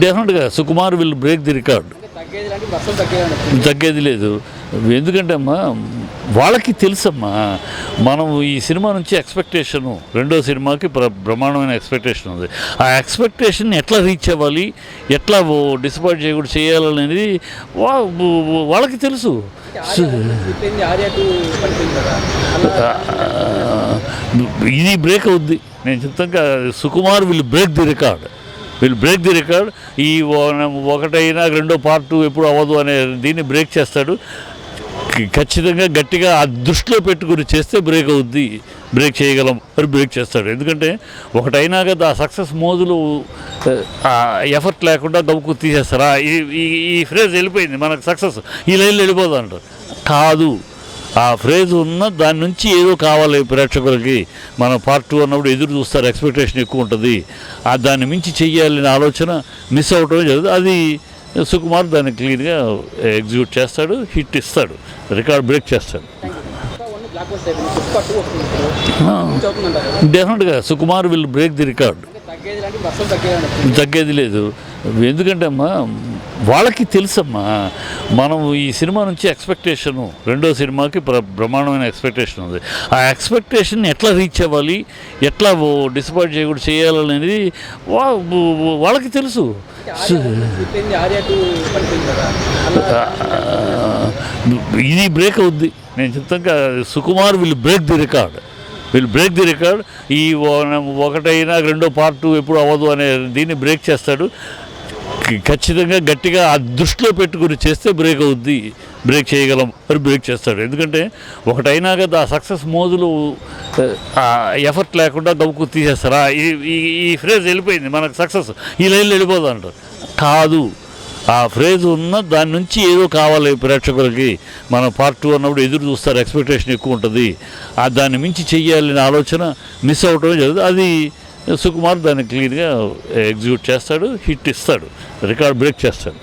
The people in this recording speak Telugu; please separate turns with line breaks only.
డెఫినెట్గా Sukumar will break the record. తగ్గేది లేదు. ఎందుకంటే అమ్మా వాళ్ళకి తెలుసమ్మా, మనం ఈ సినిమా నుంచి ఎక్స్పెక్టేషను రెండో సినిమాకి బ్రహ్మాండమైన ఎక్స్పెక్టేషన్ ఉంది. ఆ ఎక్స్పెక్టేషన్ ఎట్లా రీచ్ అవ్వాలి, ఎట్లా డిసప్పాయింట్ చేయకుండా చేయాలనేది వాళ్ళకి తెలుసు. ఇది బ్రేక్ అవుద్ది. నేను చెప్తాను, Sukumar will break the record. ఈ ఒకటైనా రెండో పార్ట్ ఎప్పుడు అవ్వదు అనే దీన్ని బ్రేక్ చేస్తాడు. ఖచ్చితంగా గట్టిగా ఆ దృష్టిలో పెట్టుకుని చేస్తే బ్రేక్ అవుద్ది, బ్రేక్ చేయగలం, మరి బ్రేక్ చేస్తాడు. ఎందుకంటే ఒకటైనా కదా ఆ సక్సెస్ మోజులు ఎఫర్ట్ లేకుండా గమ్ముకు తీసేస్తారా. ఈ ఫ్రేజ్ వెళ్ళిపోయింది మనకు సక్సెస్, ఈ లైన్లో వెళ్ళిపోదు అంటారు. కాదు, ఆ ఫ్రేజ్ ఉన్న దాని నుంచి ఏదో కావాలి ప్రేక్షకులకి. మనం పార్ట్ 2 అన్నప్పుడు ఎదురు చూస్తారు, ఎక్స్పెక్టేషన్ ఎక్కువ ఉంటుంది. దాన్ని మించి చెయ్యాలనే ఆలోచన మిస్ అవటమే జరుగుతుంది. అది సుకుమార్ దాన్ని క్లీన్గా ఎగ్జిక్యూట్ చేస్తాడు, హిట్ ఇస్తాడు, రికార్డ్ బ్రేక్ చేస్తాడు. డెఫినెట్గా Sukumar will break the record. తగ్గేది లేదు. ఎందుకంటే అమ్మా వాళ్ళకి తెలుసమ్మా, మనం ఈ సినిమా నుంచి ఎక్స్పెక్టేషను రెండో సినిమాకి బ్రహ్మాండమైన ఎక్స్పెక్టేషన్ ఉంది. ఆ ఎక్స్పెక్టేషన్ ఎట్లా రీచ్ అవ్వాలి, ఎట్లా డిసప్పాయింట్ చేయకుండా చేయాలనేది వాళ్ళకి తెలుసు. ఇది బ్రేక్ అవుద్ది. నేను చెప్తాను, Sukumar will break the record. ఈ ఒకటైనా రెండో పార్ట్ ఎప్పుడు అవ్వదు అనే దీన్ని బ్రేక్ చేస్తాడు. ఖచ్చితంగా గట్టిగా ఆ దృష్టిలో పెట్టుకుని చేస్తే బ్రేక్ అవుద్ది, బ్రేక్ చేయగలం, మరి బ్రేక్ చేస్తాడు. ఎందుకంటే ఒకటైనా కదా ఆ సక్సెస్ మోజులు ఎఫర్ట్ లేకుండా గమ్ముకు తీసేస్తారా. ఈ ఫ్రేజ్ వెళ్ళిపోయింది మనకు సక్సెస్, ఈ లైన్లో వెళ్ళిపోదు అంటారు. కాదు, ఆ ఫ్రేజ్ ఉన్న దాని నుంచి ఏదో కావాలి ప్రేక్షకులకి. మనం పార్ట్ 2 అన్నప్పుడు ఎదురు చూస్తారు, ఎక్స్పెక్టేషన్ ఎక్కువ ఉంటుంది. దాన్ని మించి చెయ్యాలనే ఆలోచన మిస్ అవటమే జరుగుతుంది. అది సుకుమార్ దాన్ని క్లీన్గా ఎగ్జిక్యూట్ చేస్తాడు, హిట్ ఇస్తాడు, రికార్డ్ బ్రేక్ చేస్తాడు.